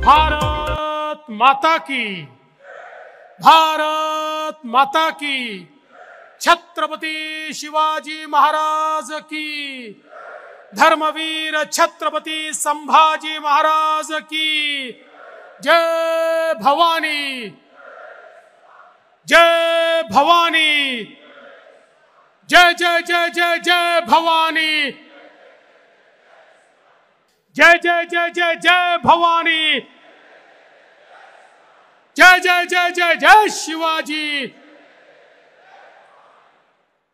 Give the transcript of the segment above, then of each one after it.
भारत माता की, भारत माता की, छत्रपति शिवाजी महाराज की, धर्मवीर छत्रपति संभाजी महाराज की जय भवानी, जय भवानी, जय जय जय जय जय भवानी, जय जय जय जय जय भवानी, जय जय जय जय जय शिवाजी।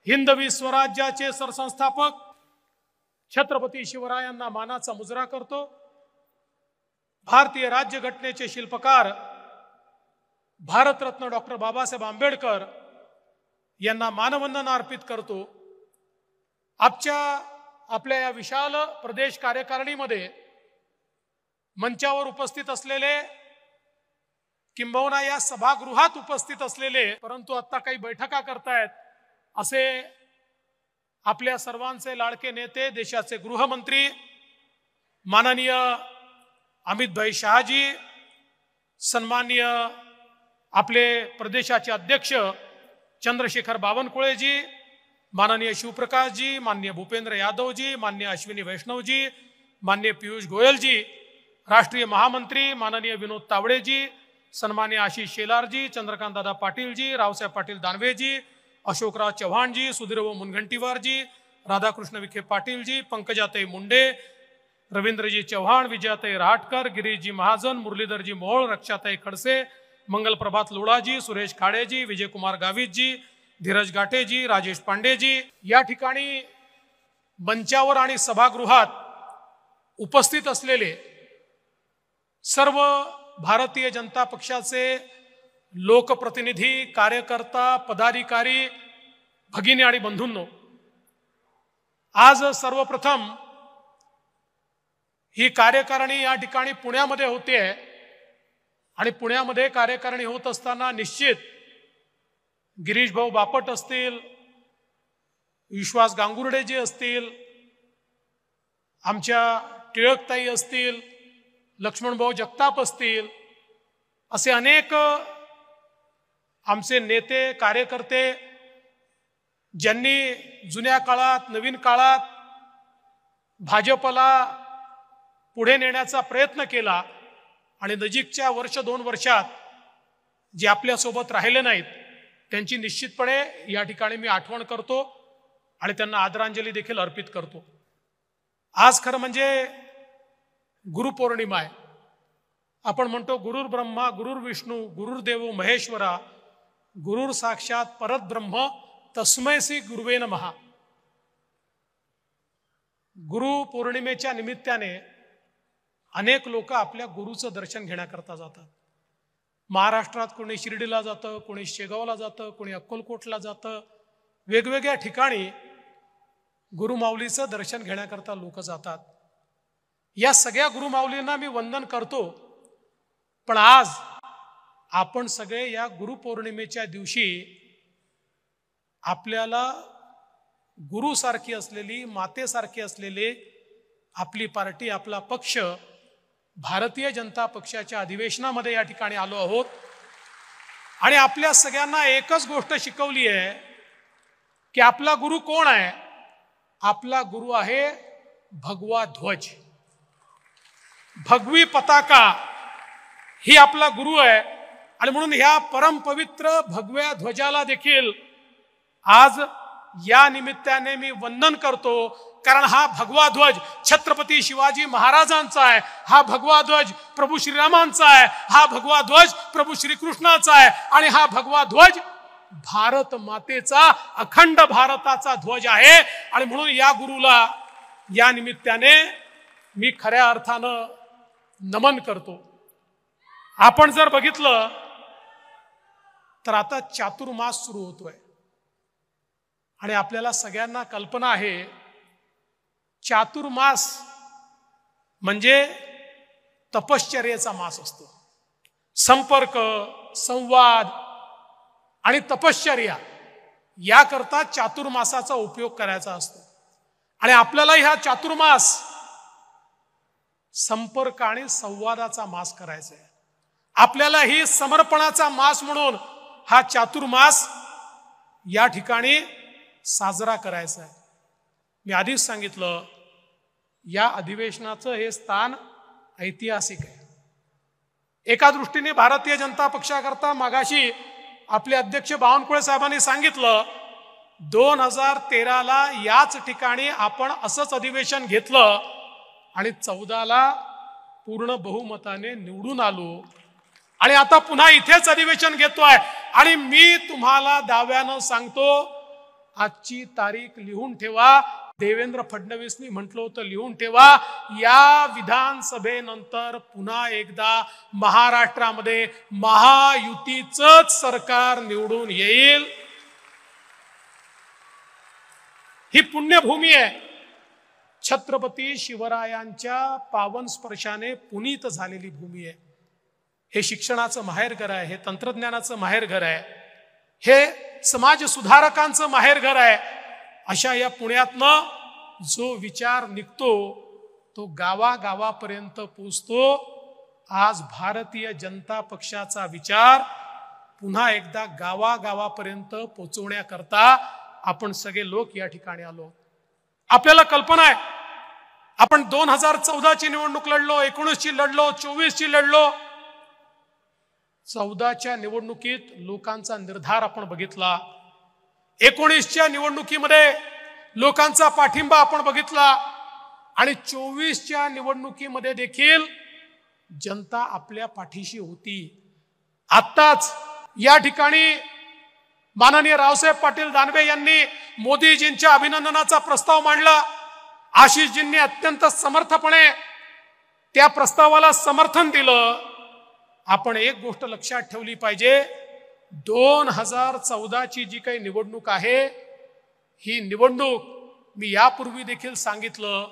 हिंदवी स्वराज्याचे सरसंस्थापक छत्रपती शिवरायांना मानाचा मुजरा करतो। भारतीय राज्यघटनेचे शिल्पकार भारतरत्न डॉक्टर बाबासाहेब आंबेडकर यांना मानवंदना अर्पित करतो। आपल्या या विशाल प्रदेश कार्यकारिणीमध्ये मंचावर उपस्थित असलेले, किंबहुना या सभागृहात उपस्थित असलेले, परंतु आता काही बैठका करतायत असे आपल्या सर्वांचे लाडके नेते, देशाचे गृहमंत्री माननीय अमितभाई शहाजी, सन्माननीय आपले प्रदेशाचे अध्यक्ष चंद्रशेखर बावनकुळेजी, माननीय शिवप्रकाशजी, माननीय भूपेंद्र यादवजी, माननीय अश्विनी वैष्णवजी, माननीय पीयूष गोयलजी, राष्ट्रीय महामंत्री माननीय विनोद तावडेजी, सन्माननीय आशिष शेलारजी, चंद्रकांत दादा पाटीलजी, रावसाहेब पाटील दानवेजी, अशोकराव चव्हाणजी, सुधीरभाऊ मुनगंटीवारजी, राधाकृष्ण विखे पाटीलजी, पंकजाताई मुंडे, रवींद्रजी चव्हाण, विजयाताई रहाटकर, गिरीशजी महाजन, मुरलीधरजी मोहोळ, रक्षाताई खडसे, मंगलप्रभात लोढाजी, सुरेश खाडेजी, विजयकुमार गावितजी, धीरज गाटेजी, राजेश पांडेजी, या ठिकाणी मंचावर आणि सभागृहात उपस्थित असलेले सर्व भारतीय जनता पक्षाचे लोकप्रतिनिधी, कार्यकर्ता, पदाधिकारी, भगिनी आणि बंधूंनो, आज सर्वप्रथम ही कार्यकारिणी या ठिकाणी पुण्यामध्ये होते आणि पुण्यामध्ये कार्यकारिणी होत असताना निश्चित गिरीश भाऊ बापट असतील, विश्वास गांगुर्डे जे असतील, आमच्या टिळकताई असतील, लक्ष्मणभाऊ जगताप असतील, असे अनेक आमचे नेते, कार्यकर्ते ज्यांनी जुन्या काळात, नवीन काळात भाजपला पुढे नेण्याचा प्रयत्न केला आणि नजीकच्या वर्ष 2 वर्षात जे आपल्या सोबत राहिले नाहीत त्यांची निश्चितपणे या ठिकाणी मी आठवण करतो आणि त्यांना आदरांजली देखील अर्पित करतो। आज खरं म्हणजे गुरुपौर्णिमा आहे। आपण म्हणतो गुरुर ब्रह्मा गुरुर विष्णू गुरुर्देव महेश्वरा गुरुर साक्षात परब्रह्म तस्मै श्री गुरुवे नमः। गुरु पौर्णिमेच्या निमित्ताने अनेक लोक आपल्या गुरुचं दर्शन घेण्याकरता जातात। महाराष्ट्रात कोणी शिर्डीला जातं, कोणी शेगावला जातं, कोणी अक्कलकोटला जातं, वेगवेगळ्या ठिकाणी गुरुमाऊलीचं दर्शन घेण्याकरता लोक जातात। या सगळ्या गुरुमाऊलींना मी वंदन करतो, पण आज आपण सगळे या गुरुपौर्णिमेच्या दिवशी आपल्याला गुरुसारखी असलेली, मातेसारखी असलेली आपली पार्टी, आपला पक्ष भारतीय जनता पक्षाच्या अधिवेशनामध्ये या ठिकाणी आलो आहोत आणि आपल्या सगळ्यांना एकच गोष्ट शिकवली आहे की आपला गुरु कोण आहे? आपला गुरु आहे भगवा ध्वज, भगवी पताका ही आपला गुरु आहे। आणि म्हणून ह्या परमपवित्र भगव्या ध्वजाला देखील आज या निमित्ताने मी वंदन करतो, कारण हा भगवा ध्वज छत्रपती शिवाजी महाराजांचा आहे, हा भगवा ध्वज प्रभू श्रीरामांचा आहे, हा भगवा ध्वज प्रभू श्रीकृष्णाचा आहे आणि हा भगवा ध्वज भारत मातेचा, अखंड भारताचा ध्वज आहे। आणि म्हणून या गुरुला या निमित्ताने मी खऱ्या अर्थानं नमन करतो। आपण जर बघितलं तर आता चातुर्मास सुरू होतोय आणि आपल्याला सगळ्यांना कल्पना आहे चातुर्मास म्हणजे तपश्चर्येचा मास असतो। संपर्क, संवाद आणि तपश्चर्या याकरता चातुर्मासाचा उपयोग करायचा असतो आणि आपल्याला ह्या चातुर्मास संपर्क आणि संवादाचा मास करायचा आहे. आपल्याला ही समर्पणाचा मास म्हणून हा चातुर्मास या ठिकाणी साजरा करायचा आहे. मी आधीच सांगितलं, या अधिवेशनाचं हे स्थान ऐतिहासिक आहे. एका दृष्टीने भारतीय जनता पक्षाकरता मागाशी आपले अध्यक्ष बावनकुळे साहेबांनी सांगितलं, 2013ला याच ठिकाणी आपण असंच अधिवेशन घेतलं आणि 14ला पूर्ण बहुमताने निवडून आलो आणि आता पुन्हा इथेच अधिवेशन घेतोय. आणि मी तुम्हाला दाव्यानं सांगतो, आजची तारीख लिहून ठेवा. देवेंद्र फडणवीसनी म्हटलं होतं लिहून ठेवा, या विधानसभेनंतर पुन्हा एकदा महाराष्ट्रामध्ये महायुतीचंच सरकार निवडून येईल. ही पुण्यभूमी आहे. छत्रपती शिवरायांच्या पावन स्पर्शाने पुनीत झालेली भूमी आहे. हे शिक्षणाचं माहेरघर आहे, हे तंत्रज्ञानाचं माहेरघर आहे, हे समाज सुधारकांचं माहेरघर आहे. अशा या पुण्यातनं जो विचार निघतो तो गावागावापर्यंत पोचतो. आज भारतीय जनता पक्षाचा विचार पुन्हा एकदा गावागावापर्यंत पोचवण्याकरता आपण सगळे लोक या ठिकाणी आलो. आपल्याला कल्पना आहे, आपण 2014ची निवडणूक लढलो, 19ची लढलो, 24ची लढलो. 14च्या निवडणुकीत लोकांचा निर्धार आपण बघितला. 19च्या निवडणुकीमध्ये लोकांचा पाठिंबा आपण बघितला आणि 24च्या निवडणुकीमध्ये देखील जनता आपल्या पाठीशी होती. आत्ताच या ठिकाणी माननीय रावसाहेब पाटील दानवे यांनी मोदीजींच्या अभिनंदनाचा प्रस्ताव मांडला. आशिषजींनी अत्यंत समर्थपणे त्या प्रस्तावाला समर्थन दिलं. आपण एक गोष्ट लक्षात ठेवली पाहिजे, 2014ची जी काही निवडणूक आहे, ही निवडणूक मी यापूर्वी देखील सांगितलं,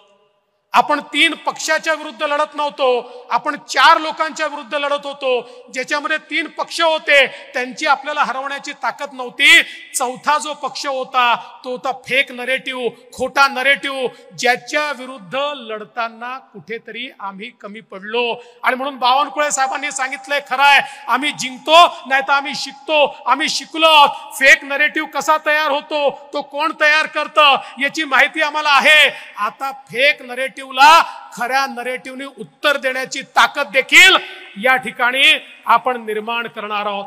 आपण 3 पक्षाच्या विरुद्ध लढत नव्हतो, आपण 4 लोकांच्या विरुद्ध लढत होतो. ज्याच्यामध्ये 3 पक्ष होते, त्यांची आपल्याला हरवण्याची ताकद नव्हती. 4था जो पक्ष होता तो होता फेक नरेटिव्ह, खोटा नरेटिव्ह, ज्याच्या विरुद्ध लढताना कुठेतरी आम्ही कमी पडलो. आणि म्हणून बावनकुळे साहेबांनी सांगितलंय, खरं आहे, आम्ही जिंकतो नाही तर आम्ही शिकतो. आम्ही शिकलो. फेक नरेटिव्ह कसा तयार होतो, तो कोण तयार करतं, याची माहिती आम्हाला आहे. आता फेक नरेटिव्ह खऱ्या नरेटिव्हने उत्तर देण्याची ताकद देखील या ठिकाणी आपण निर्माण करणार आहोत.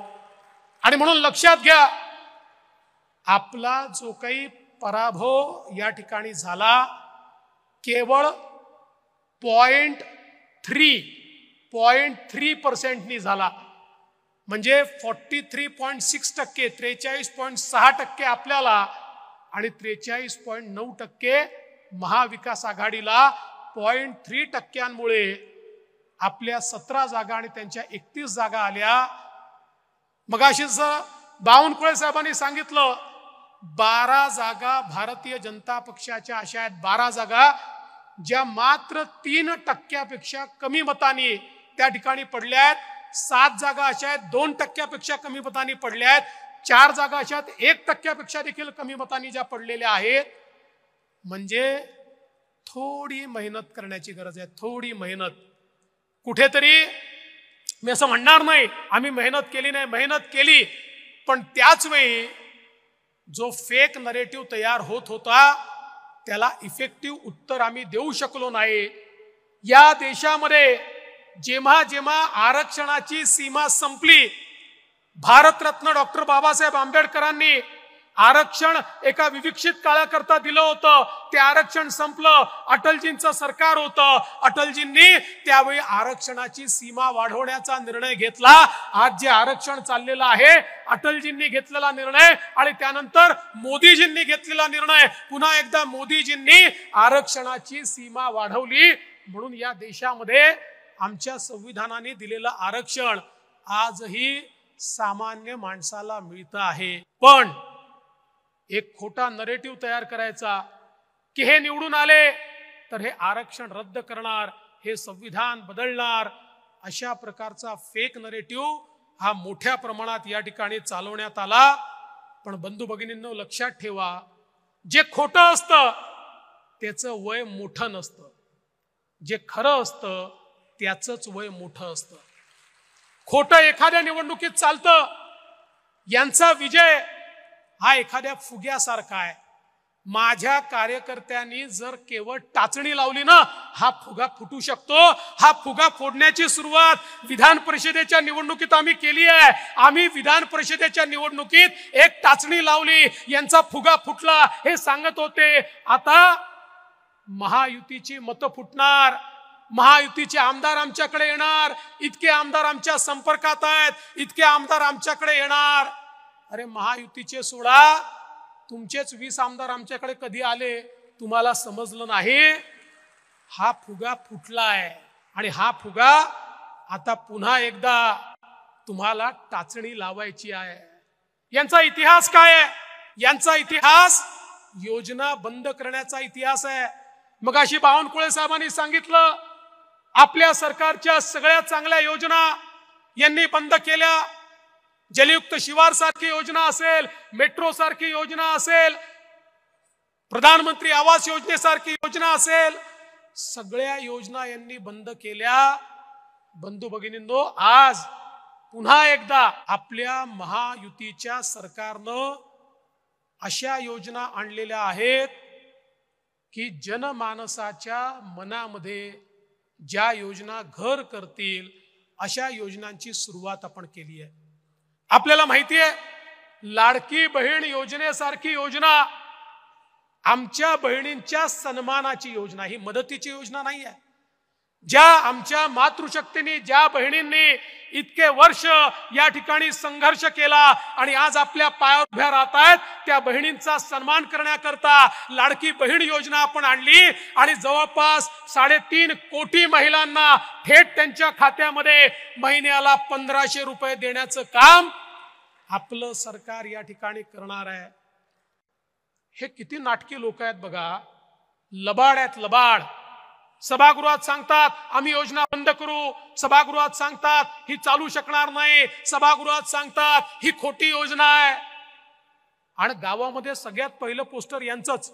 आणि म्हणून लक्षात घ्या, आपला जो काही पराभव या ठिकाणी झाला, केवळ 0.3% झाला. म्हणजे 43.6%, 43.6% आपल्याला आणि 43.9% महाविकास आघाडीला. 0.3%मुळे आपल्या 17 जागा आणि त्यांच्या 31 जागा आल्या. मगाशीच बावनकुळे साहेबांनी सांगितलं, 12 जागा भारतीय जनता पक्षाच्या अशा आहेत, 12 जागा ज्या मात्र 3% कमी मतांनी त्या ठिकाणी पडल्या आहेत. 7 जागा अशा आहेत 2% कमी मतांनी पडल्या आहेत. 4 जागा अशा आहेत 1% देखील कमी मतांनी ज्या पडलेल्या आहेत. म्हणजे थोडी मेहनत करण्याची गरज आहे, थोडी मेहनत. कुठेतरी मी असं म्हणणार नाही आम्ही मेहनत केली नाही, मेहनत केली, पण त्याच वेळी जो फेक नरेटिव्ह तयार होत होता त्याला इफेक्टिव्ह उत्तर आम्ही देऊ शकलो नाही. या देशामध्ये जेव्हा जेव्हा आरक्षणाची सीमा संपली, भारतरत्न डॉक्टर बाबासाहेब आंबेडकरांनी आरक्षण एका विविक्षित काळाकरता दिलं होतं. ते आरक्षण संपलं, अटलजींचं सरकार होतं. अटलजींनी त्यावेळी आरक्षणाची सीमा वाढवण्याचा निर्णय घेतला. आज जे आरक्षण चाललेलं आहे, अटलजींनी घेतलेला निर्णय आणि त्यानंतर मोदीजींनी घेतलेला निर्णय, पुन्हा एकदा मोदीजींनी आरक्षणाची सीमा वाढवली. म्हणून या देशामध्ये आमच्या संविधानाने दिलेलं आरक्षण आजही सामान्य माणसाला मिळतं आहे. पण एक खोटा नरेटिव्ह तयार करायचा की हे निवडून आले तर हे आरक्षण रद्द करणार, हे संविधान बदलणार, अशा प्रकारचा फेक नरेटिव्ह हा मोठ्या प्रमाणात या ठिकाणी चालवण्यात आला. पण बंधू भगिनींनो लक्षात ठेवा, जे खोटं असतं त्याचं वय मोठं नसतं. जे खरं असतं त्याचंच वय मोठं असतं. खोटं एखाद्या निवडणुकीत चालतं. यांचा विजय हा एखाद्या फुग्यासारखा आहे. माझ्या कार्यकर्त्यांनी जर केवळ टाचणी लावली ना, हा फुगा फुटू शकतो. हा फुगा फोडण्याची सुरुवात विधान परिषदेच्या निवडणुकीत आम्ही केली आहे. आम्ही विधान परिषदेच्या निवडणुकीत एक टाचणी लावली, यांचा फुगा फुटला हे सांगत होते. आता महायुतीची मतं फुटणार, महायुतीचे आमदार आमच्याकडे येणार, इतके आमदार आमच्या संपर्कात आहेत, इतके आमदार आमच्याकडे येणार. अरे महायुतीचे सोडा, तुमचेच 20 आमदार आमच्याकडे कधी आले तुम्हाला समजलं नाही. हा फुगा फुटलाय आणि हा फुगा आता पुन्हा एकदा तुम्हाला टाचणी लावायची आहे. यांचा इतिहास काय आहे? यांचा इतिहास योजना बंद करण्याचा इतिहास आहे. मगाशी बावनकुळे साहेबांनी सांगितलं, आपल्या सरकारच्या सगळ्या चांगल्या योजना यांनी बंद केल्या. जलयुक्त शिवार सारखी योजना असेल, मेट्रो सारखी योजना असेल, प्रधानमंत्री आवास योजनेसारखी योजना असेल, सगळ्या योजना यांनी बंद केल्या. बंधू भगिनींनो, आज पुन्हा एकदा आपल्या महायुतीच्या सरकारनं अशा योजना आणलेल्या आहेत की जनमानसाच्या मनामध्ये ज्या योजना घर करतील अशा योजनांची सुरुवात आपण केली आहे. आपल्याला माहिती आहे, लाडकी बहीण योजनेसारखी योजना आमच्या बहिणींच्या सन्मानाची योजना, ही मदतीची योजना नाही आहे. ज्या आमच्या मातृशक्तीने, ज्या बहिणींनी इतके वर्ष या ठिकाणी संघर्ष केला आणि आज आपल्या पायावर उभ्या राहत आहेत, त्या बहिणींचा सन्मान करण्याकरता लाडकी बहीण योजना आपण आणली आणि जवळपास 3.5 कोटी महिलांना थेट त्यांच्या खात्यामध्ये महिन्याला 1500 रुपये देण्याचं काम आपलं सरकार या ठिकाणी करणार आहे. हे किती नाटकी लोक आहेत बघा. लबाड आहेत, लबाड. सभागृहात सांगतात आम्ही योजना बंद करू, सभागृहात सांगतात ही चालू शकणार नाही, सभागृहात सांगतात ही खोटी योजना आहे. आणि गावामध्ये सगळ्यात पहिलं पोस्टर यांचंच,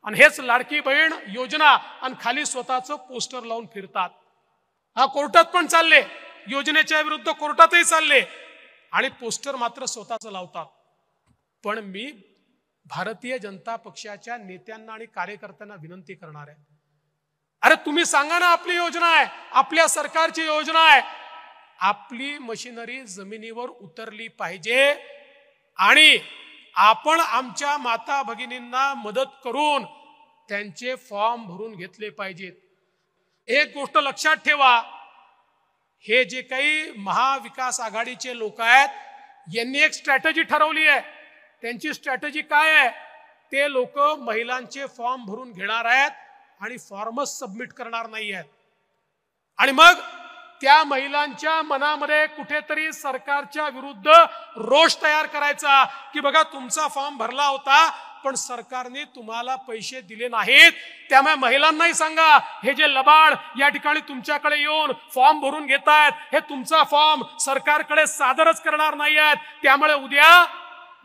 आणि हेच लाडकी बहीण योजना, आणि खाली स्वतःचं पोस्टर लावून फिरतात. हा कोर्टात पण चालले, योजनेच्या विरुद्ध कोर्टातही चालले आणि पोस्टर मात्र स्वतःच लावतात. पण मी भारतीय जनता पक्षाच्या नेत्यांना आणि कार्यकर्त्यांना विनंती करणार आहे, अरे तुम्ही सांगा ना, आपली योजना आहे, आपल्या सरकारची योजना आहे. आपली मशिनरी जमिनीवर उतरली पाहिजे आणि आपण आमच्या माता भगिनींना मदत करून त्यांचे फॉर्म भरून घेतले पाहिजेत. एक गोष्ट लक्षात ठेवा, हे जे काही महाविकास आघाडीचे लोक आहेत यांनी एक स्ट्रॅटेजी ठरवली आहे. त्यांची स्ट्रॅटेजी काय आहे? ते लोक महिलांचे फॉर्म भरून घेणार आहेत आणि फॉर्मच सबमिट करणार नाही आहेत. आणि मग त्या महिलांच्या मनामध्ये कुठेतरी सरकारच्या विरुद्ध रोष तयार करायचा की बघा तुमचा फॉर्म भरला होता पण सरकारने तुम्हाला पैसे दिले नाहीत. त्यामुळे महिलांनाही सांगा, हे जे लबाड या ठिकाणी तुमच्याकडे येऊन फॉर्म भरून घेतायत, हे तुमचा फॉर्म सरकारकडे सादरच करणार नाही आहेत. त्यामुळे उद्या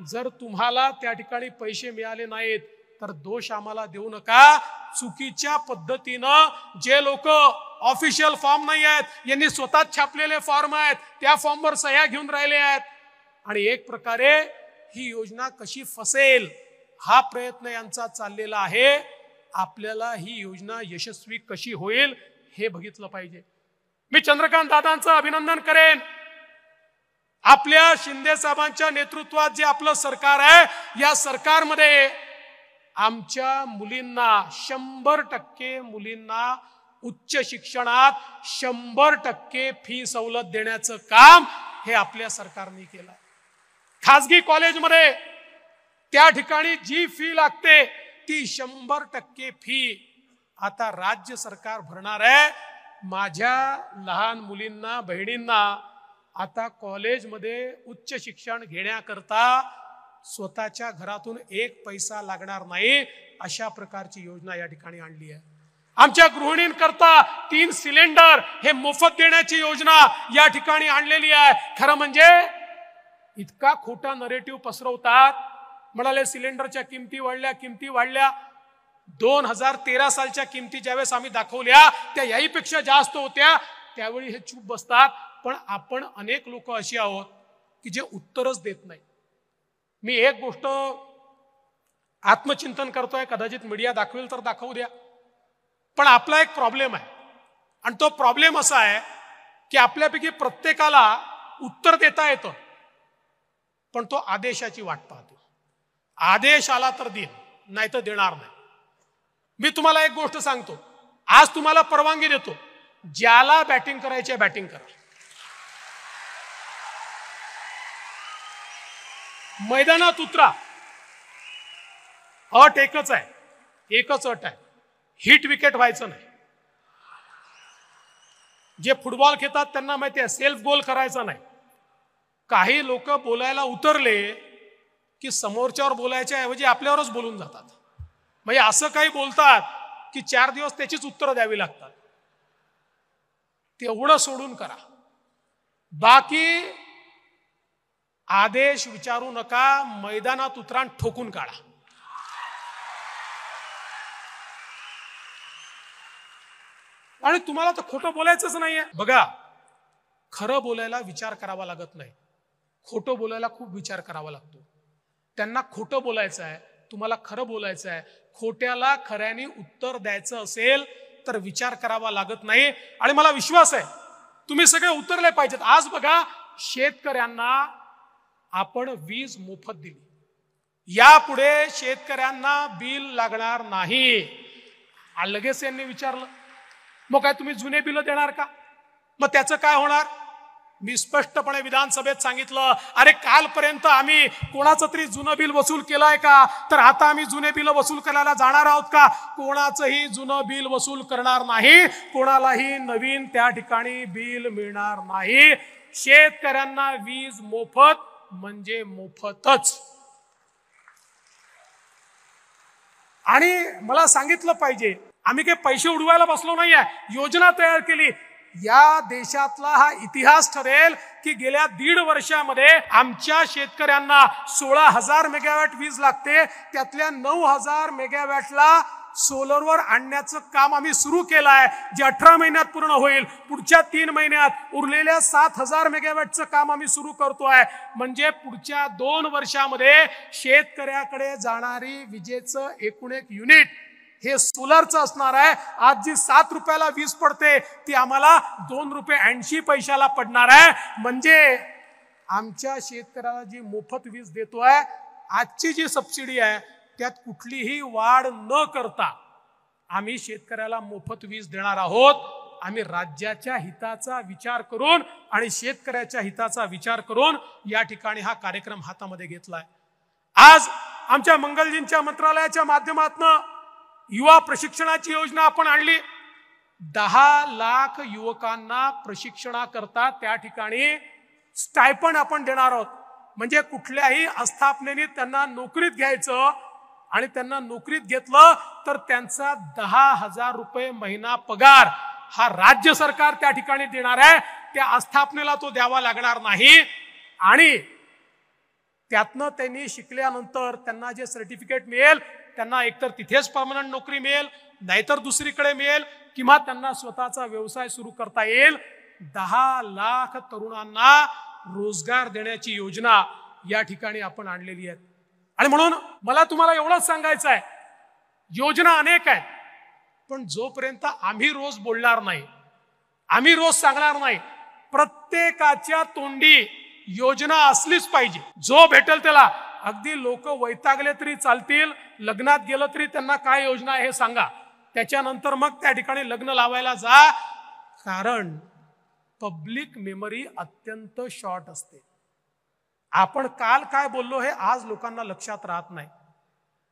जर तुम्हाला त्या ठिकाणी पैसे मिळाले नाहीत तर दोष आम्हाला देऊ नका. चुकीच्या पद्धतीनं जे लोक ऑफिशियल फॉर्म नाही आहेत, यांनी स्वतः छापलेले फॉर्म आहेत, त्या फॉर्मवर सह्या घेऊन राहिले आहेत आणि एक प्रकारे ही योजना कशी फसेल हा प्रयत्न यांचा चाललेला आहे. आपल्याला ही योजना यशस्वी कशी होईल हे बघितलं पाहिजे. मी चंद्रकांत दादांचं अभिनंदन करेन. आपल्या शिंदे साहेबांच्या नेतृत्वात जे आपलं सरकार आहे, या सरकारमध्ये आमच्या मुलींना 100% मुलींना उच्च शिक्षणात 100% फी सवलत देण्याचं काम हे आपल्या सरकारने केलं. खासगी कॉलेजमध्ये त्या ठिकाणी जी फी लागते ती 100% फी आता राज्य सरकार भरणार आहे. माझ्या लहान मुलींना, बहिणींना आता कॉलेजमध्ये उच्च शिक्षण घेण्याकरता स्वतःच्या घरातून एक पैसा लागणार नाही, अशा प्रकारची योजना या ठिकाणी आणली आहे. आमच्या गृहिणींकरता 3 सिलेंडर हे मोफत देण्याची योजना या ठिकाणी आणलेली आहे. खरं म्हणजे इतका खोटा नरेटिव्ह पसरवतात, म्हणाले सिलेंडरच्या किमती वाढल्या. 2013 सालच्या किमती ज्यावेळेस आम्ही दाखवल्या त्या याहीपेक्षा जास्त होत्या, त्यावेळी हे चूप बसतात. पण आपण अनेक लोक अशी आहोत की जे उत्तरच देत नाही. मी एक गोष्ट आत्मचिंतन करतोय, कदाचित मीडिया दाखवेल तर दाखवू द्या, पण आपला एक प्रॉब्लेम आहे. आणि तो प्रॉब्लेम असा आहे की आपल्यापैकी प्रत्येकाला उत्तर देता येतं, पण तो आदेशाची वाट पाहतो. आदेश आला तर देईन, नाही तर देणार नाही. मी तुम्हाला एक गोष्ट सांगतो, आज तुम्हाला परवानगी देतो, ज्याला बॅटिंग करायची आहे बॅटिंग करा. मैदानात उतरा. अट एकच आहे, एकच अट आहे, हिट विकेट व्हायचं नाही. जे फुटबॉल खेळतात त्यांना माहिती आहे, सेल्फ गोल करायचा नाही. काही लोक बोलायला उतरले की समोरच्यावर बोलायच्या ऐवजी आपल्यावरच बोलून जातात. म्हणजे असं काही बोलतात की 4 दिवस त्याचीच उत्तरं द्यावी लागतात. तेवढं सोडून करा. बाकी आदेश विचारू नका, मैदानात उतरा, ठोकून काढा. आणि तुम्हाला तर खोटं बोलायचंच नाहीये. बघा, खरं बोलायला विचार करावा लागत नाही, खोटं बोलायला खूप विचार करावा लागतो. त्यांना खोटं बोलायचं आहे, तुम्हाला खरं बोलायचं आहे. खोट्याला खऱ्याने उत्तर द्यायचं असेल तर विचार करावा लागत नाही. आणि मला विश्वास आहे तुम्ही सगळे उतरले पाहिजेत. आज बघा, शेतकऱ्यांना आपण वीज मोफत दिली, यापुढे शेतकऱ्यांना बिल लागणार नाही. लगेच यांनी विचारलं, मग काय तुम्ही जुने बिल देणार का? मग त्याचं काय होणार? मी स्पष्टपणे विधानसभेत सांगितलं, अरे कालपर्यंत आम्ही कोणाचं तरी जुनं बिल वसूल केलंय का? तर आता आम्ही जुने बिल वसूल करायला जाणार आहोत का? कोणाचंही जुनं बिल वसूल करणार नाही, कोणालाही नवीन त्या ठिकाणी बिल मिळणार नाही. शेतकऱ्यांना वीज मोफत म्हणजे मोफतच. आणि मला सांगितलं पाहिजे, आम्ही काही पैसे उडवायला बसलो नाहीये, योजना तयार केली. या देशातला हा इतिहास ठरेल की गेल्या 1.5 वर्षामध्ये आमच्या शेतकऱ्यांना 16,000 मेगावॅट वीज लागते, त्यातल्या 9,000 मेगावॅटला सोलरवर आणण्याचं काम आम्ही सुरू केलं आहे, जे 18 महिन्यात पूर्ण होईल. पुढच्या 3 महिन्यात उरलेल्या 7,000 मेगावॅटचं काम आम्ही सुरू करतोय. म्हणजे पुढच्या 2 वर्षामध्ये शेतकऱ्याकडे जाणारी विजेचं एकूण एक युनिट हे सोलरचं असणार आहे. आज जी 7 रुपयाला वीज पडते ती आम्हाला 2 रुपये 80 पैशाला पडणार आहे. म्हणजे आमच्या शेतकऱ्याला जी मोफत वीज देतोय, आजची जी सबसिडी आहे त्यात कुठलीही वाढ न करता आम्ही शेतकऱ्याला मोफत वीज देणार आहोत. आम्ही राज्याच्या हिताचा विचार करून आणि शेतकऱ्याच्या हिताचा विचार करून या ठिकाणी हा कार्यक्रम हातामध्ये घेतलाय. आज आमच्या मंगलजींच्या मंत्रालयाच्या माध्यमातून युवा प्रशिक्षणाची योजना आपण आणली. 10 लाख युवकांना प्रशिक्षणाकरता त्या ठिकाणी स्टायपंड आपण देणार आहोत. म्हणजे कुठल्याही आस्थापनेने त्यांना नोकरीत घ्यायचं आणि त्यांना नोकरीत घेतलं तर त्यांचा 10,000 रुपये महिना पगार हा राज्य सरकार त्या ठिकाणी देणार आहे. त्या आस्थापनेला तो द्यावा लागणार नाही. आणि त्यातनं त्यांनी शिकल्यानंतर त्यांना जे सर्टिफिकेट मिळेल, त्यांना एकतर तिथेच परमनंट नोकरी मिळेल, नाहीतर दुसरीकडे मिळेल, किंवा त्यांना स्वतःचा व्यवसाय सुरू करता येईल. 10 लाख तरुणांना रोजगार देण्याची योजना या ठिकाणी आपण आणलेली आहे. आणि म्हणून मला तुम्हाला एवढंच सांगायचं आहे, योजना अनेक आहेत, पण जोपर्यंत आम्ही रोज बोलणार नाही, आम्ही रोज सांगणार नाही, प्रत्येकाच्या तोंडी योजना असलीच पाहिजे. जो भेटेल त्याला, अगदी लोक वैतागले तरी चालतील, लग्नात गेलं तरी त्यांना काय योजना आहे हे सांगा, त्याच्यानंतर मग त्या ठिकाणी लग्न लावायला जा. कारण पब्लिक मेमरी अत्यंत शॉर्ट असते. आपण काल काय बोललो हे आज लोकांना लक्षात राहत नाही.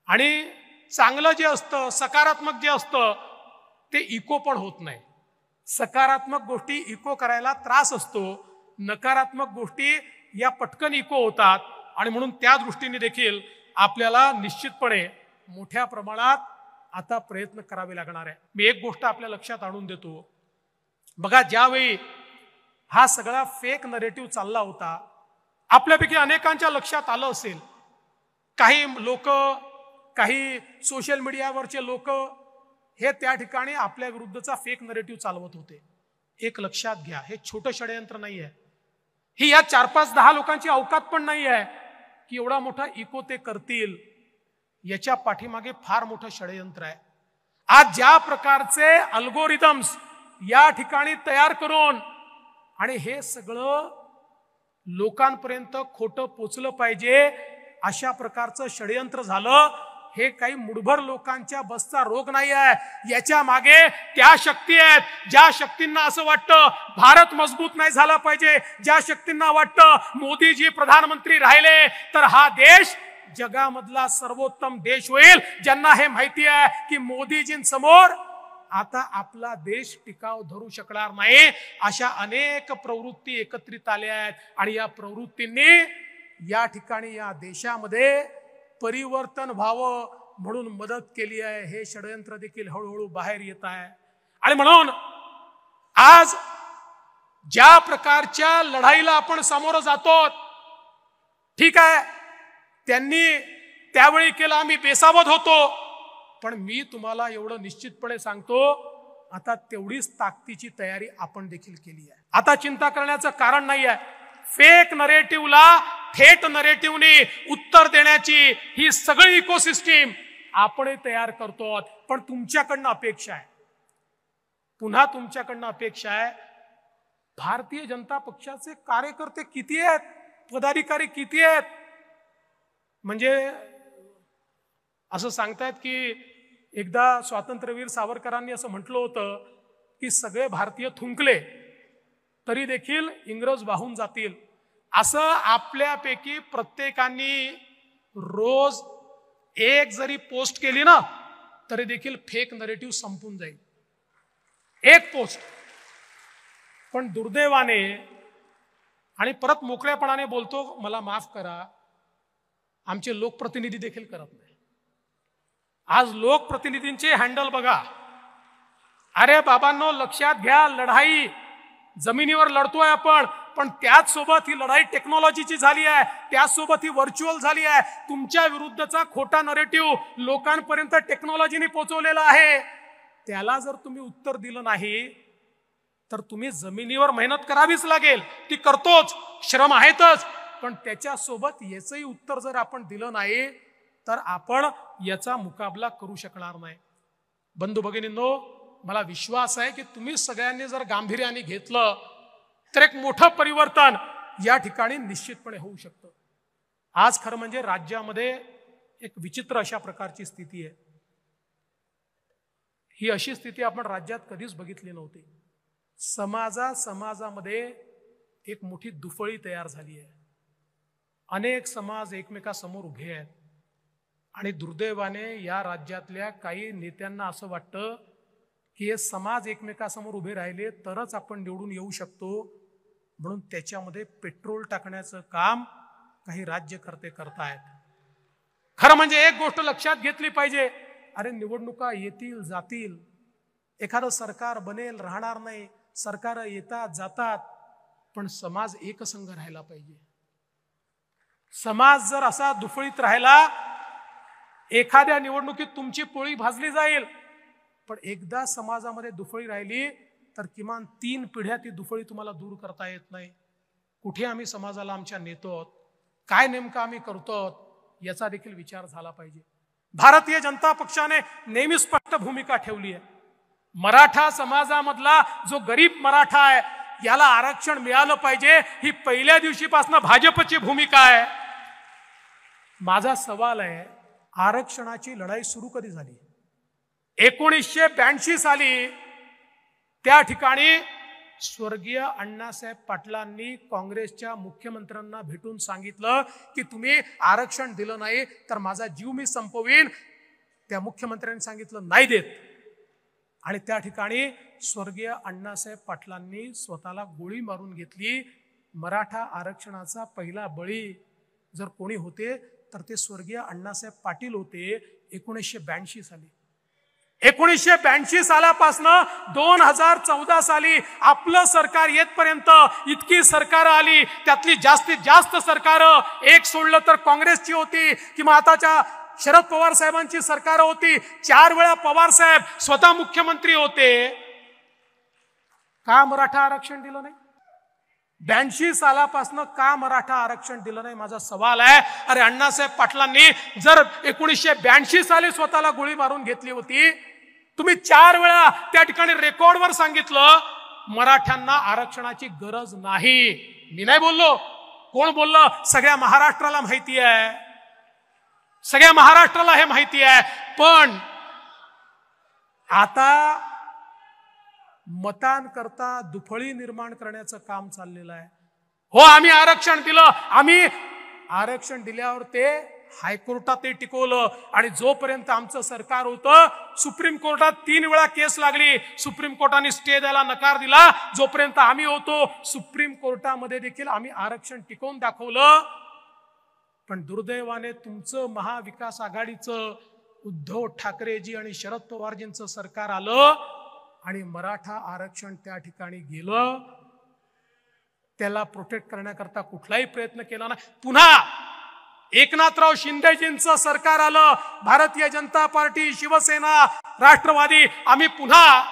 आणि चांगलं जे असतं, सकारात्मक जे असतं ते इको पण होत नाही. सकारात्मक गोष्टी इको करायला त्रास असतो, नकारात्मक गोष्टी या पटकन इको होतात. आणि म्हणून त्या दृष्टीने देखील आपल्याला निश्चितपणे मोठ्या प्रमाणात आता प्रयत्न करावे लागणार आहे. मी एक गोष्ट आपल्या लक्षात आणून देतो. बघा, ज्यावेळी हा सगळा फेक नरेटिव्ह चालला होता, आपल्यापैकी अनेकांच्या लक्षात आलं असेल, काही लोक काही सोशल मीडियावरचे लोक हे त्या ठिकाणी आपल्या विरुद्धचा फेक नरेटिव्ह चालवत होते. एक लक्षात घ्या, हे छोटं षडयंत्र नाही आहे. ही या 4-5-10 लोकांची अवकात पण नाही आहे की एवढा मोठा इको ते करतील. याच्या पाठीमागे फार मोठं षडयंत्र आहे. आज ज्या प्रकारचे अल्गोरिदम्स या ठिकाणी तयार करून आणि हे सगळं लोकांपर्यंत खोटं पोचलं पाहिजे अशा प्रकारचं षडयंत्र झालं. हे काही मुठभर लोकांच्या बसचा रोग नाही आहे. याच्या मागे त्या शक्ती आहेत ज्या शक्तींना असं वाटतं भारत मजबूत नाही झाला पाहिजे, ज्या शक्तींना वाटतं मोदीजी प्रधानमंत्री राहिले तर हा देश जगामधला सर्वोत्तम देश होईल, ज्यांना हे माहिती आहे की मोदीजींसमोर आता आपला देश टिकाव धरू शकणार नाही. अशा अनेक प्रवृत्ती एकत्रित आल्या आहेत आणि या प्रवृत्तींनी या ठिकाणी या देशामध्ये परिवर्तन व्हावं म्हणून मदत केली आहे. हे षडयंत्र देखील हळूहळू बाहेर येत आहे. आणि म्हणून आज ज्या प्रकारच्या लढाईला आपण सामोरं जातो, ठीक आहे त्यांनी त्यावेळी केलं, आम्ही बेसावध होतो, पण मी तुम्हाला एवढं निश्चितपणे सांगतो आता तेवढीच ताकदीची तयारी आपण देखील केली आहे. आता चिंता करण्याचं कारण नाही आहे. फेक नरेटिव्हला थेट नरेटिव्हने उत्तर देण्याची ही सगळी इकोसिस्टीम आपण तयार करतो. पण तुमच्याकडनं अपेक्षा आहे, पुन्हा तुमच्याकडनं अपेक्षा आहे, भारतीय जनता पक्षाचे कार्यकर्ते किती आहेत, पदाधिकारी किती आहेत. म्हणजे असं सांगतायत की एकदा स्वातंत्र्यवीर सावरकरांनी असं म्हटलं होतं की सगळे भारतीय थुंकले तरी देखील इंग्रज वाहून जातील. असं आपल्यापैकी प्रत्येकाने रोज एक जरी पोस्ट केली ना तरी देखील फेक नरेटिव्ह संपून जाईल, एक पोस्ट. पण दुर्दैवाने, आणि परत मोकळेपणाने बोलतो, मला माफ करा, आमचे लोकप्रतिनिधी देखील करत नाही. आज लोकप्रतिनिधींचे हँडल बघा. अरे बाबांनो, लक्षात घ्या, लढाई जमिनीवर लढतोय आपण, पण त्याच सोबत ही लढाई टेक्नॉलॉजीची झाली आहे, त्याच सोबत ही व्हर्च्युअल झाली आहे. तुमच्या विरुद्धचा खोटा नरेटिव्ह लोकांपर्यंत टेक्नॉलॉजीने पोहोचवलेला आहे. त्याला जर तुम्ही उत्तर दिलं नाही तर तुम्ही जमिनीवर मेहनत करावीच लागेल, ती करतोच, श्रम आहेतच, पण त्याच्या सोबत याचंही उत्तर जर आपण दिलं नाही तर आपण याचा मुकाबला करू शकणार नाही. बंधू भगिनींनो, मला विश्वास आहे की तुम्ही सगळ्यांनी जर गांभीर्याने घेतलं तर एक मोठं परिवर्तन या ठिकाणी निश्चितपणे होऊ शकतं. आज खरं म्हणजे राज्यामध्ये एक विचित्र अशा प्रकारची स्थिती आहे. ही अशी स्थिती आपण राज्यात कधीच बघितली नव्हती. समाजामध्ये एक मोठी दुफळी तयार झाली आहे. अनेक समाज एकमेकासमोर उभे आहेत आणि दुर्दैवाने या राज्यातल्या काही नेत्यांना असं वाटतं की हे समाज एकमेकासमोर उभे राहिले तरच आपण निवडून येऊ शकतो, म्हणून त्याच्यामध्ये पेट्रोल टाकण्याचं काम काही राज्यकर्ते करतायत. खरं म्हणजे एक गोष्ट लक्षात घेतली पाहिजे, अरे निवडणुका येतील जातील, एखादं सरकार बनेल राहणार नाही, सरकार येतात जातात, पण समाज एकसंघ राहायला पाहिजे. समाज जर असा दुफळीत राहिला, एखाद्या निवडणुकीत तुमची पोळी भाजली जाईल, पण एकदा समाजामध्ये दुफळी राहिली तर किमान 3 पिढ्या ती दुफळी तुम्हाला दूर करता येत नाही. कुठे आम्ही समाजाला आमच्या नेतो, काय नेमकं आम्ही करतो, याचा देखील विचार झाला पाहिजे. भारतीय जनता पक्षाने नेहमी स्पष्ट भूमिका ठेवली आहे. मराठा समाजामधला जो गरीब मराठा आहे याला आरक्षण मिळालं पाहिजे, ही पहिल्या दिवशीपासून भाजपची भूमिका आहे. माझा सवाल आहे, आरक्षणाची लढाई सुरू कधी झाली? 1982 साली त्या ठिकाणी स्वर्गीय अण्णासाहेब पाटलांनी काँग्रेसच्या मुख्यमंत्र्यांना भेटून सांगितलं की तुम्ही आरक्षण दिलं नाही तर माझा जीव मी संपवीन. त्या मुख्यमंत्र्यांनी सांगितलं नाही देत, आणि त्या ठिकाणी स्वर्गीय अण्णासाहेब पाटलांनी स्वतःला गोळी मारून घेतली. मराठा आरक्षणाचा पहिला बळी जर कोणी होते तर ते स्वर्गीय अण्णासाहेब पाटील होते 1982 साली. 1982 सालापासून 2014 साली आपलं सरकार येतपर्यंत इतकी सरकारं आली, त्यातली जास्तीत जास्त सरकारं एक सोडलं तर काँग्रेसची होती किंवा आताच्या शरद पवार साहेबांची सरकार होती, 4 वेळा पवार साहेब स्वतः मुख्यमंत्री होते, का मराठा आरक्षण दिलं नाही? 82 सालापासून का मराठा आरक्षण दिलं नाही, माझा सवाल आहे. अरे अण्णासाहेब पाटलांनी जर 1982 साली स्वतःला गोळी मारून घेतली होती, तुम्ही 4 वेळा त्या ठिकाणी रेकॉर्डवर सांगितलं मराठ्यांना आरक्षणाची गरज नाही. मी नाही बोललो, कोण बोललं? सगळ्या महाराष्ट्राला माहिती आहे, सगळ्या महाराष्ट्राला हे माहिती आहे. पण आता मतांकरता दुफळी निर्माण करण्याचं काम चाललेलं आहे. हो, आम्ही आरक्षण दिलं, आम्ही आरक्षण दिल्यावर ते हायकोर्टात ते टिकवलं, आणि जोपर्यंत आमचं सरकार होतं सुप्रीम कोर्टात 3 वेळा केस लागली, सुप्रीम कोर्टाने स्टे द्यायला नकार दिला. जोपर्यंत आम्ही होतो सुप्रीम कोर्टामध्ये देखील आम्ही आरक्षण टिकवून दाखवलं. पण दुर्दैवाने तुमचं महाविकास आघाडीचं उद्धव ठाकरेजी आणि शरद पवारजींचं सरकार आलं आणि मराठा आरक्षण त्या ठिकाणी गेलं. त्याला प्रोटेक्ट करण्याकरता कुठलाही प्रयत्न केला नाही. पुन्हा एकनाथराव शिंदेजींचं सरकार आलं, भारतीय जनता पार्टी, शिवसेना, राष्ट्रवादी, आम्ही पुन्हा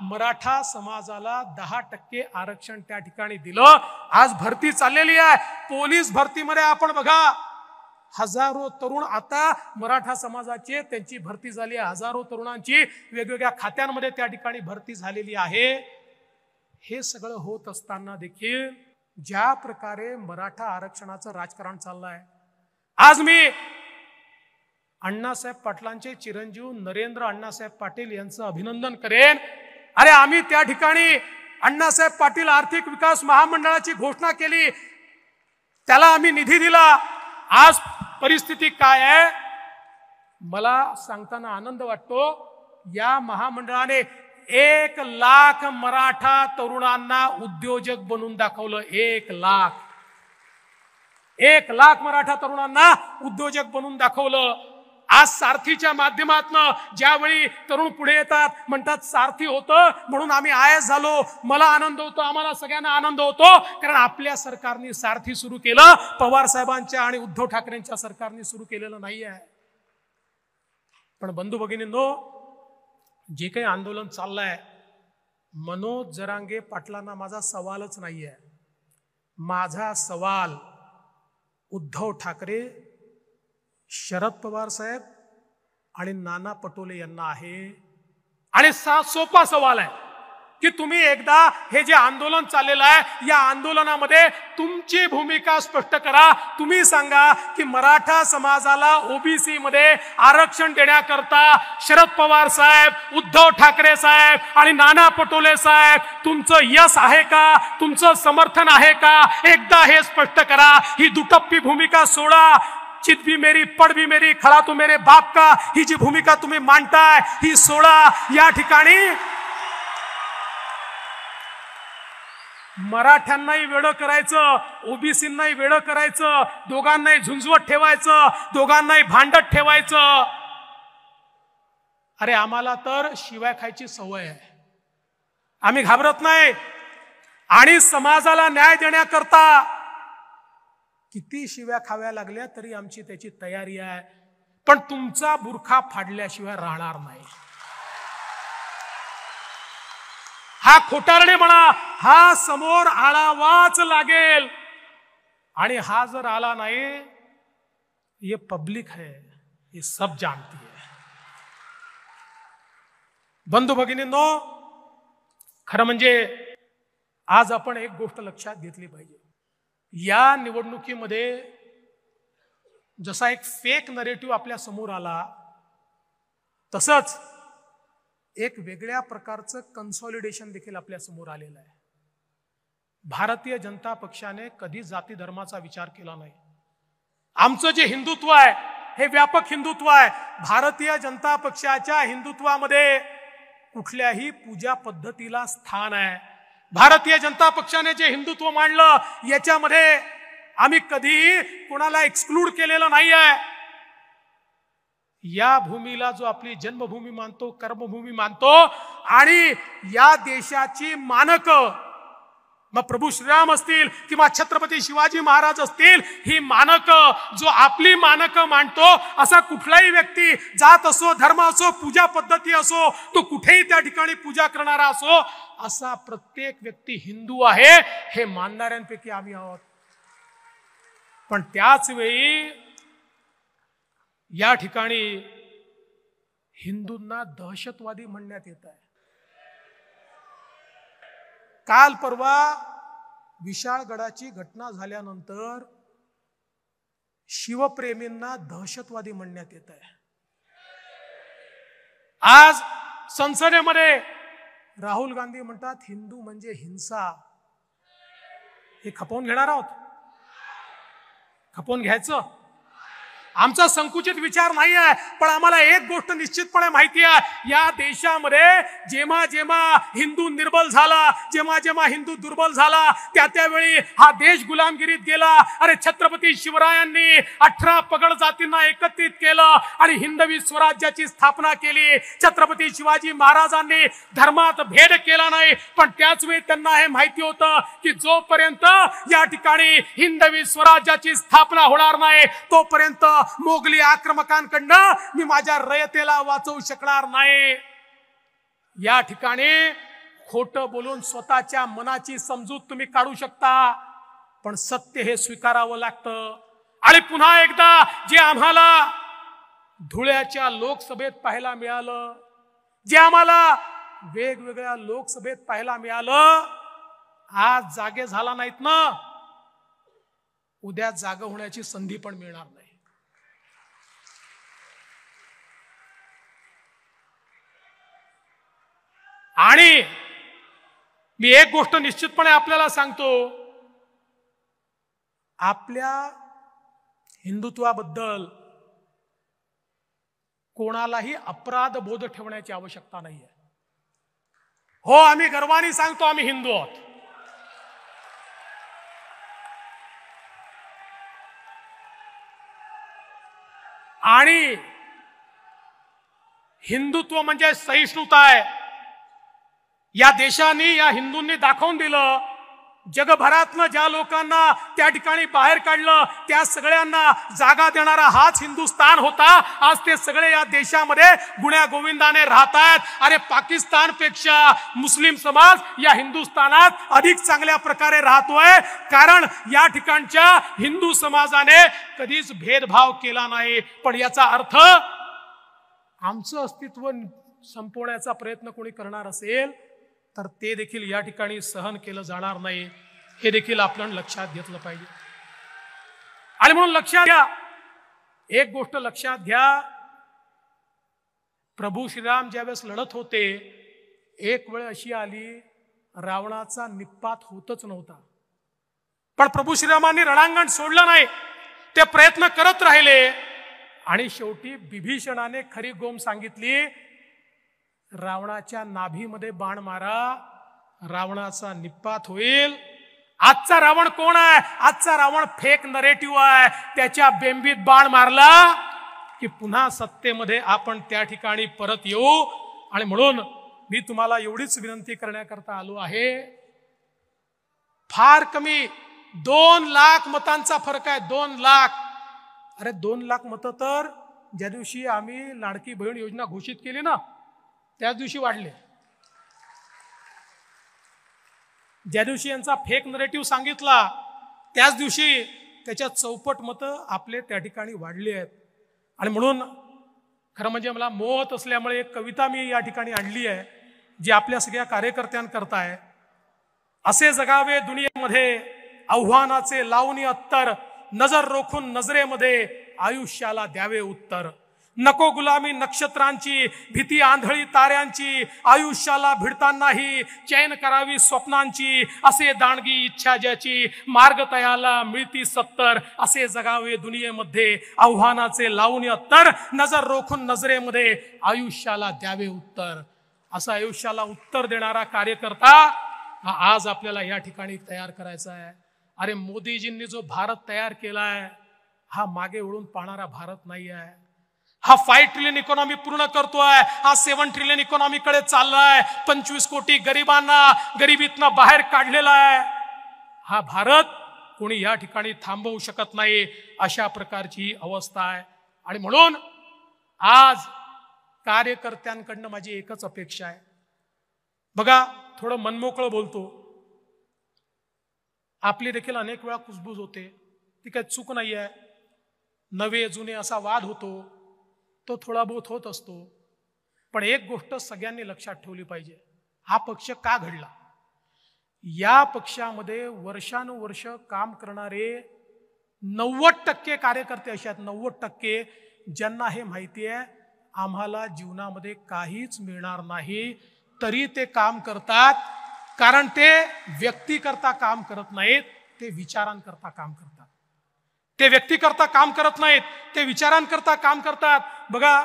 मराठा समाजाला 10% आरक्षण त्या ठिकाणी दिलं. आज भरती चाललेली आहे, पोलीस भरतीमध्ये आपण बघा हजारो तरुण आता मराठा समाजाचे त्यांची भरती झाली आहे. हजारो तरुणांची वेगवेगळ्या खात्यांमध्ये त्या ठिकाणी भरती झालेली आहे. हे सगळं होत असताना देखील ज्या प्रकारे मराठा आरक्षणाचं राजकारण चाललंय, आज मी अण्णासाहेब पाटलांचे चिरंजीव नरेंद्र अण्णासाहेब पाटील यांचं अभिनंदन करेन. अरे आम्ही त्या ठिकाणी अण्णासाहेब पाटील आर्थिक विकास महामंडळाची घोषणा केली, त्याला आम्ही निधी दिला. आज परिस्थिती काय आहे मला सांगताना आनंद वाटतो. या महामंडळाने 1 लाख मराठा तरुणांना उद्योजक बनवून दाखवलं. 1 लाख मराठा तरुणांना उद्योजक बनवून दाखवलं. आज सारथीच्या माध्यमातून ज्यावेळी तरुण पुढे येतात, म्हणतात सारथी होतं म्हणून आम्ही आयएस झालो, मला आनंद होतो, आम्हाला सगळ्यांना आनंद होतो, कारण आपल्या सरकारने सारथी सुरू केलं, पवार साहेबांच्या आणि उद्धव ठाकरेंच्या सरकारने सुरू केलेलं नाही आहे. पण बंधू भगिनींनो, जे काही आंदोलन चाललंय, मनोज जरांगे पाटलांना माझा सवालच नाहीये. माझा सवाल उद्धव ठाकरे, शरद पवार साहेब आणि नाना पटोले यांना आहे. आणि सोपा सवाल आहे की तुम्ही एकदा हे जे आंदोलन चाललेलं आहे, या आंदोलनामध्ये तुमची भूमिका स्पष्ट करा. तुम्ही सांगा की मराठा समाजाला ओबीसी मध्ये आरक्षण देण्याकरता शरद पवार साहेब, उद्धव ठाकरे साहेब आणि नाना पटोले साहेब तुमचं यश आहे का, तुमचं समर्थन आहे का? एकदा हे स्पष्ट करा. ही दुटप्पी भूमिका सोडा. चित भी मेरी, पड भी मेरी, खड़ा तो मेरे बाप का, ही जी भूमिका तुम्ही मांडताय ही सोडा. या ठिकाणी मराठ्यांनाही वेडं करायचं, ओबीसींनाही वेडं करायचं, दोघांनाही झुंजवत ठेवायचं, दोघांनाही भांडत ठेवायचं. अरे आम्हाला तर शिवाय खायची सवय आहे, आम्ही घाबरत नाही. आणि समाजाला न्याय देण्याकरता किती शिव्या खाव्या लागल्या तरी आमची त्याची तयारी आहे. पण तुमचा बुरखा फाडल्याशिवाय राहणार नाही. हा खोटारडे म्हणा, हा समोर आळावाच लागेल. आणि हा जर आला नाही, ये पब्लिक है, ये सब जानती है. बंधू भगिनींनो, खरं म्हणजे आज आपण एक गोष्ट लक्षात घेतली पाहिजे. या निवडणुकीमध्ये जसा एक फेक नरेटिव्ह आपल्या समोर आला, तसंच एक वेगळ्या प्रकारचं कन्सॉलिडेशन देखील आपल्या समोर आलेलं आहे. भारतीय जनता पक्षाने कधी जाती धर्माचा विचार केला नाही. आमचं जे हिंदुत्व आहे हे व्यापक हिंदुत्व आहे. भारतीय जनता पक्षाच्या हिंदुत्वामध्ये कुठल्याही पूजा पद्धतीला स्थान आहे. भारतीय जनता पक्षाने जे हिंदुत्व मांडलं याच्यामध्ये आम्ही कधीही कोणाला एक्सक्लूड केलेलं नाही आहे. या भूमीला जो आपली जन्मभूमी मानतो, कर्मभूमी मानतो, आणि या देशाची मानक मग प्रभू श्रीराम असतील किंवा छत्रपती शिवाजी महाराज असतील, ही मानक, जो आपली मानक मांडतो असा कुठलाही व्यक्ती, जात असो, धर्म असो, पूजा पद्धती असो, तो कुठेही त्या ठिकाणी पूजा करणारा असो, असा प्रत्येक व्यक्ती हिंदू आहे हे मानणाऱ्यांपैकी आम्ही आहोत. पण त्याच वेळी या ठिकाणी हिंदूंना दहशतवादी म्हणण्यात येत आहे. काल परवा विशाळगडाची घटना झाल्यानंतर शिवप्रेमींना दहशतवादी म्हणण्यात येत आहे. आज संसदेमध्ये राहुल गांधी म्हणतात हिंदू म्हणजे हिंसा. हे खपवून घेणार आहोत? खपवून घ्यायचं? आमचा संकुचित विचार नाही आहे, पण आम्हाला एक गोष्ट निश्चितपणे माहिती आहे, या देशामध्ये जेव्हा जेव्हा हिंदू निर्बल झाला, जेव्हा जेव्हा हिंदू दुर्बल झाला, त्यावेळी हा देश गुलामगिरीत गेला. अरे छत्रपती शिवरायांनी 18 पगड जातींना एकत्रित केलं आणि हिंदवी स्वराज्याची स्थापना केली. छत्रपती शिवाजी महाराजांनी धर्मात भेद केला नाही, पण त्याच वेळी त्यांना हे माहिती होतं की जोपर्यंत या ठिकाणी हिंदवी स्वराज्याची स्थापना होणार नाही, तोपर्यंत मोगली आक्रमकांकडनं मी माझ्या रयतेला वाचवू शकणार नाही. या ठिकाणी खोटं बोलून स्वतःच्या मनाची समजूत तुम्ही काढू शकता, पण सत्य हे स्वीकारावं लागतं. आणि पुन्हा एकदा जे आम्हाला धुळ्याच्या लोकसभेत पाहायला मिळालं, जे आम्हाला वेगवेगळ्या लोकसभेत पाहायला मिळालं, आज जागे झाला नाहीत ना, उद्या जागा होण्याची संधी पण मिळणार नाही. आणि मी एक गोष्ट निश्चितपणे आपल्याला सांगतो, आपल्या हिंदुत्वाबद्दल कोणालाही अपराध बोध ठेवण्याची आवश्यकता नाहीये. हो, आम्ही गर्वाने सांगतो आम्ही हिंदू आहोत. आणि हिंदुत्व म्हणजे सहिष्णुता आहे. या देशाने, या हिंदूंनी दाखवून दिलं, जगभरातनं ज्या लोकांना त्या ठिकाणी बाहेर काढलं, त्या सगळ्यांना जागा देणारा हाच हिंदुस्थान होता. आज ते सगळे या देशामध्ये गुण्या गोविंदाने राहतात. अरे पाकिस्तानपेक्षा मुस्लिम समाज या हिंदुस्थानात अधिक चांगल्या प्रकारे राहतोय, कारण या ठिकाणच्या हिंदू समाजाने कधीच भेदभाव केला नाही. पण याचा अर्थ आमचं अस्तित्व संपवण्याचा प्रयत्न कोणी करणार असेल तर ते देखील या ठिकाणी सहन केलं जाणार नाही, हे देखील आपण लक्षात घेतलं पाहिजे. आणि म्हणून लक्षात घ्या, एक गोष्ट लक्षात घ्या, प्रभू श्रीराम ज्यावेळेस लढत होते, एक वेळ अशी आली रावणाचा निपात होतच नव्हता, पण प्रभू श्रीरामांनी रणांगण सोडलं नाही, ते प्रयत्न करत राहिले. आणि शेवटी बिभीषणाने खरी गोम सांगितली, रावणाच्या नाभीमध्ये बाण मारा, रावणाचा निपात होईल. आजचा रावण कोण आहे? आजचा रावण फेक नरेटिव्ह आहे. त्याच्या बेंबीत बाण मारला की पुन्हा सत्तेमध्ये आपण त्या ठिकाणी परत येऊ. आणि म्हणून मी तुम्हाला एवढीच विनंती करण्याकरता आलो आहे, फार कमी 2 लाख मतांचा फरक आहे. 2 लाख. अरे 2 लाख मतं तर ज्या दिवशी आम्ही लाडकी बहीण योजना घोषित केली ना, त्याच दिवशी वाढले. ज्या दिवशी यांचा फेक नरेटिव्ह सांगितला, त्याच दिवशी त्याच्या चौपट मतं आपले त्या ठिकाणी वाढली आहेत. आणि म्हणून खरं म्हणजे मला मोहत असल्यामुळे एक कविता मी या ठिकाणी आणली आहे, जी आपल्या सगळ्या कार्यकर्त्यांकरता आहे. असे जगावे दुनियेमध्ये आव्हानाचे लावणी अत्तर, नजर रोखून नजरेमध्ये आयुष्याला द्यावे उत्तर. नको गुलामी नक्षत्रांची, भीती आंधळी ताऱ्यांची, आयुष्याला भिडतानाही चैन करावी स्वप्नांची. असे दांडगी इच्छा ज्याची, मार्ग तयाला मिळती 70. असे जगावे दुनियेमध्ये आव्हानाचे लावून अत्तर, नजर रोखून नजरेमध्ये आयुष्याला द्यावे उत्तर. असा आयुष्याला उत्तर देणारा कार्यकर्ता हा आज आपल्याला या ठिकाणी तयार करायचा आहे. अरे मोदीजींनी जो भारत तयार केलाय, हा मागे वळून पाहणारा भारत नाही आहे. हा 5 ट्रिलियन इकॉनॉमी पूर्ण करतोय, हा 7 ट्रिलियन इकॉनॉमी कडे चाललाय. 25 कोटी गरिबांना गरिबीतनं बाहेर काढलेला आहे. हा भारत कोणी या ठिकाणी थांबवू शकत नाही, अशा प्रकारची अवस्था आहे. आणि म्हणून आज कार्यकर्त्यांकडनं माझी एकच अपेक्षा आहे. बघा, थोडं मनमोकळं बोलतो, आपली देखील अनेक वेळा कुजबूज होते, ती काही चूक नाही आहे. नवे जुने असा वाद होतो, तो थोडा बहुत होत असतो. पण एक गोष्ट सगळ्यांनी लक्षात ठेवली पाहिजे, हा पक्ष का घडला? या पक्षामध्ये वर्षानुवर्ष काम करणारे 90% कार्यकर्ते असे आहेत, 90%, ज्यांना हे माहिती आहे आम्हाला जीवनामध्ये काहीच मिळणार नाही, तरी ते काम करतात. कारण ते व्यक्तीकरता काम करत नाहीत, ते विचारांकरता काम करतात. ते व्यक्तीकरता काम करत नाहीत, ते विचारांकरता काम करतात. बघा,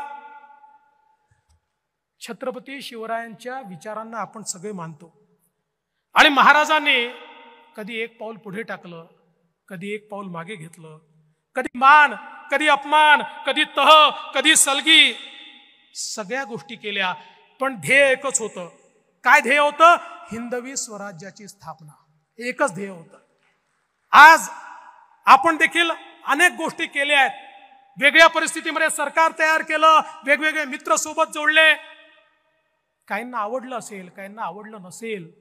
छत्रपती शिवरायांच्या विचारांना आपण सगळे मानतो. आणि महाराजांनी कधी एक पाऊल पुढे टाकलं, कधी एक पाऊल मागे घेतलं, कधी मान, कधी अपमान, कधी तह, कधी सलगी, सगळ्या गोष्टी केल्या. पण ध्येय एकच होतं. काय ध्येय होतं? हिंदवी स्वराज्याची स्थापना. एकच ध्येय होतं. आज आपण देखील अनेक गोष्टी केल्या आहेत. वेगळ्या परिस्थितीमध्ये सरकार तयार केलं, वेगवेगळे मित्र सोबत जोडले. काहींना आवडलं असेल, काहींना आवडलं नसेल,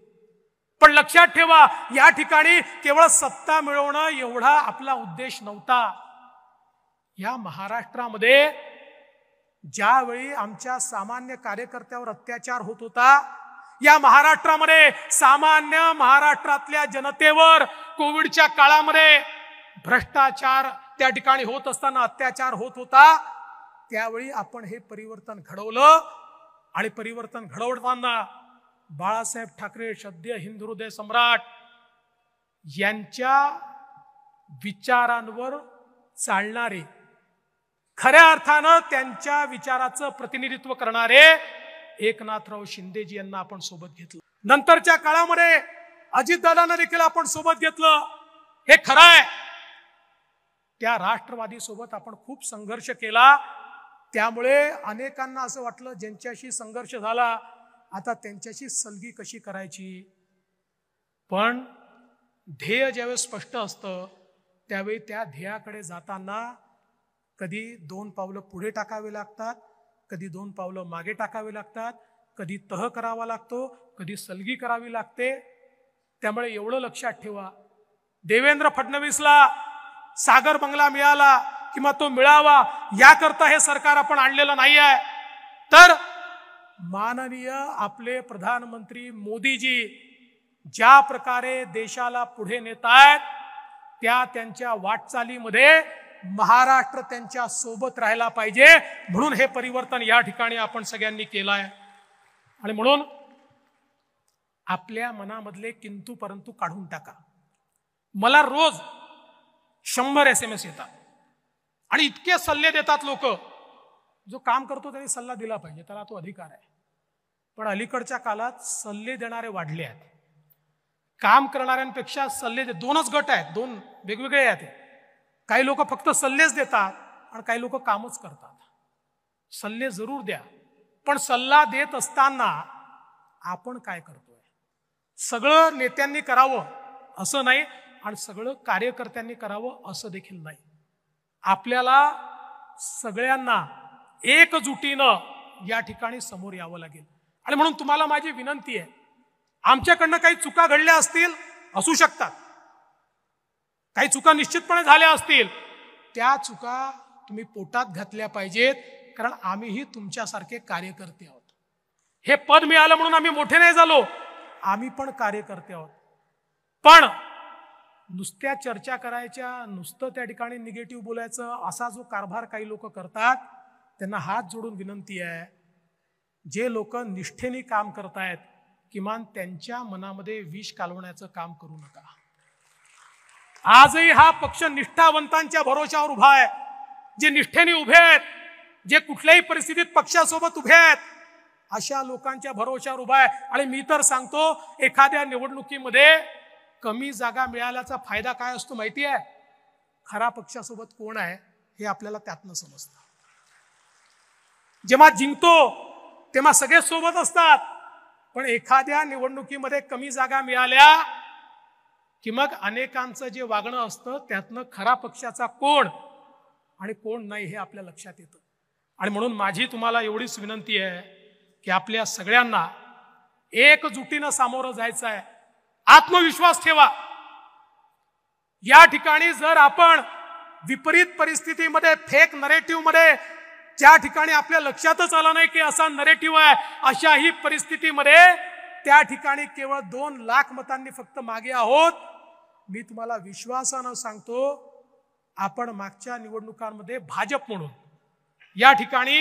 पण लक्षात ठेवा, या ठिकाणी केवळ सत्ता मिळवणं एवढा आपला उद्देश नव्हता. या महाराष्ट्रामध्ये ज्यावेळी आमच्या सामान्य कार्यकर्त्यावर अत्याचार होत होता, या महाराष्ट्रामध्ये सामान्य महाराष्ट्रातल्या जनतेवर कोविडच्या काळामध्ये भ्रष्टाचार त्या ठिकाणी होत असताना अत्याचार होत होता, त्यावेळी आपण हे परिवर्तन घडवलं. आणि परिवर्तन घडवताना बाळासाहेब ठाकरे, सद्य हिंदू हृदय सम्राट, यांच्या विचारांवर चालणारे, खऱ्या अर्थानं त्यांच्या विचाराचं प्रतिनिधित्व करणारे एकनाथराव शिंदेजी यांना आपण सोबत घेतलं. नंतरच्या काळामध्ये अजितदादांना देखील आपण सोबत घेतलं. हे खरं आहे, त्या राष्ट्रवादी सोबत आपण खूप संघर्ष केला. त्यामुळे अनेकांना असं वाटलं, ज्यांच्याशी संघर्ष झाला आता त्यांच्याशी सलगी कशी करायची. पण ध्येय ज्यावेळेस स्पष्ट असतं, त्यावेळी त्या ध्येयाकडे जाताना कधी 2 पावलं पुढे टाकावे लागतात, कधी 2 पावलं मागे टाकावे लागतात, कधी तह करावा लागतो, कधी सलगी करावी लागते. त्यामुळे एवढं लक्षात ठेवा, देवेंद्र फडणवीसला सागर बंगला मिळाला किंवा तो मिळावा याकरता हे सरकार आपण आणलेलं नाही आहे, तर माननीय आपले प्रधानमंत्री मोदीजी ज्या प्रकारे देशाला पुढे नेत आहेत, त्या त्यांच्या वाटचालीमध्ये महाराष्ट्र त्यांच्या सोबत राहायला पाहिजे. म्हणून हे परिवर्तन या ठिकाणी आपण सगळ्यांनी केलं आहे. आणि म्हणून आपल्या मनामधले किंतु परंतु काढून टाका. मला रोज 100 SMS येतात आणि इतके सल्ले देतात लोक. जो काम करतो त्यांनी सल्ला दिला पाहिजे, त्याला तो अधिकार आहे. पण अलीकडच्या काळात सल्ले देणारे वाढले आहेत. काम करणाऱ्यांपेक्षा सल्ले 2च गट आहेत, 2 वेगवेगळे आहेत. काही लोक फक्त सल्लेच देतात आणि काही लोक कामच करतात. सल्ले जरूर द्या, पण सल्ला देत असताना आपण काय करतोय? सगळं नेत्यांनी करावं असं नाही आणि सगळं कार्यकर्त्यांनी करावं असं देखील नाही. आपल्याला सगळ्यांना एकजुटीनं या ठिकाणी समोर यावं लागेल. आणि म्हणून तुम्हाला माझी विनंती आहे, आमच्याकडनं काही चुका घडल्या असतील, असू शकतात, काही चुका निश्चितपणे झाल्या असतील, त्या चुका तुम्ही पोटात घातल्या पाहिजेत. कारण आम्हीही तुमच्यासारखे कार्यकर्ते आहोत. हे पद मिळालं म्हणून आम्ही मोठे नाही झालो, आम्ही पण कार्यकर्ते आहोत. पण नुसत्या चर्चा करायच्या, नुसतं त्या ठिकाणी निगेटिव्ह बोलायचं, असा जो कारभार काही लोक करतात, त्यांना हात जोडून विनंती आहे, जे लोक निष्ठेने काम करतायत, किमान त्यांच्या मनामध्ये विष कालवण्याचं काम करू नका. आजही हा पक्ष निष्ठावंतांच्या भरोशावर उभा आहे. जे निष्ठेने उभे आहेत, जे कुठल्याही परिस्थितीत पक्षासोबत उभे आहेत, अशा लोकांच्या भरोशावर उभा आहे. आणि मी तर सांगतो, एखाद्या निवडणुकीमध्ये कमी जागा मिळाल्याचा फायदा काय असतो माहिती आहे? खरा पक्षासोबत कोण आहे हे आपल्याला त्यातनं समजतं. जेव्हा जिंकतो तेव्हा सगळे सोबत असतात, पण एखाद्या निवडणुकीमध्ये कमी जागा मिळाल्या की मग अनेकांचं जे वागणं असतं त्यातनं खरा पक्षाचा कोण आणि कोण नाही हे आपल्या लक्षात येतं. आणि म्हणून माझी तुम्हाला एवढीच विनंती आहे की आपल्या सगळ्यांना एकजुटीनं सामोरं जायचं आहे. आत्मविश्वास ठेवा. या ठिकाणी जर आपण विपरीत परिस्थितीमध्ये, फेक नरेटिव्ह मध्ये, ज्या ठिकाणी आपल्या लक्षातच आलं नाही की असा नरेटिव्ह आहे, अशाही परिस्थितीमध्ये त्या ठिकाणी केवळ 2 लाख मतांनी फक्त मागे आहोत. मी तुम्हाला विश्वासानं सांगतो, आपण मागच्या निवडणुकांमध्ये भाजप म्हणून या ठिकाणी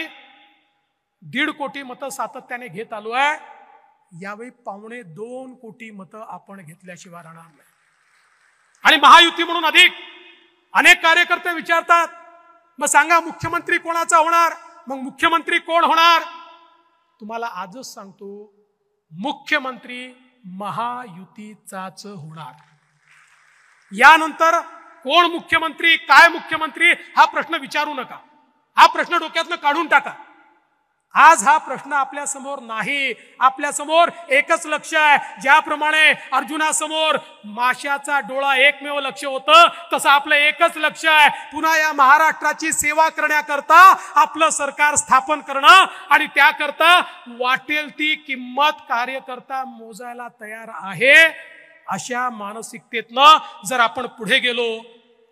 1.5 कोटी मतं सातत्याने घेत आलो आहे. यावेळी 1.25 कोटी मतं आपण घेतल्याशिवाय राहणार नाही. आणि महायुती म्हणून अधिक. अनेक कार्यकर्ते विचारतात, मग सांगा मुख्यमंत्री कोणाचा होणार? मग मुख्यमंत्री कोण होणार? तुम्हाला आजच सांगतो, मुख्यमंत्री महायुतीचाच होणार. यानंतर कोण मुख्यमंत्री, काय मुख्यमंत्री हा प्रश्न विचारू नका. हा प्रश्न डोक्यातनं काढून टाका. आज हा प्रश्न आपल्या समोर नाही. आपल्या समोर एकच लक्ष आहे. ज्याप्रमाणे अर्जुनासमोर माशाचा डोळा एकमेव लक्ष होतं, तसं आपलं एकच लक्ष आहे, पुन्हा या महाराष्ट्राची सेवा करण्याकरता आपलं सरकार स्थापन करणं. आणि त्याकरता वाटेल ती किंमत कार्यकर्ता मोजायला तयार आहे. अशा मानसिकतेतनं जर आपण पुढे गेलो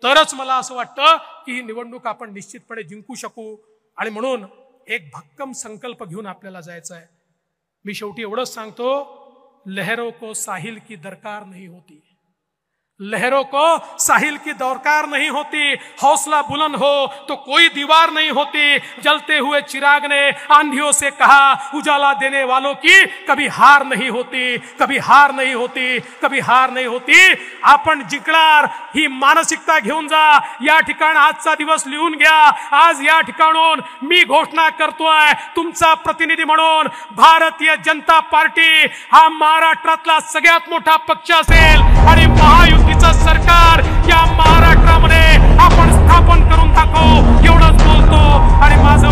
तरच मला असं वाटतं की ही निवडणूक आपण निश्चितपणे जिंकू शकू. आणि म्हणून एक भक्कम संकल्प घेऊन आपल्याला जायचं आहे. मी शेवटी एवढंच सांगतो, लहरों को साहिल की दरकार नहीं होती. लहरों को साहिल की दरकार नहीं होती. हौसला बुलंद हो तो कोई दीवार नहीं होती. जलते हुए चिराग ने आंधियों से कहा, उजाला देने वालों की कभी हार नहीं होती, कभी हार नहीं होती, कभी हार नहीं होती. आपण जिंकणार ही मानसिकता घेऊन जा. या ठिकाणी आजचा दिवस लिहून घ्या. आज या ठिकाणून मी घोषणा करतोय, तुमचा प्रतिनिधी म्हणून, भारतीय जनता पार्टी हा महाराष्ट्रातला सगळ्यात मोठा पक्ष असेल आणि महायुतीचं सरकार या महाराष्ट्रामध्ये आपण स्थापन करून दाखवू. एवढंच बोलतो आणि माझं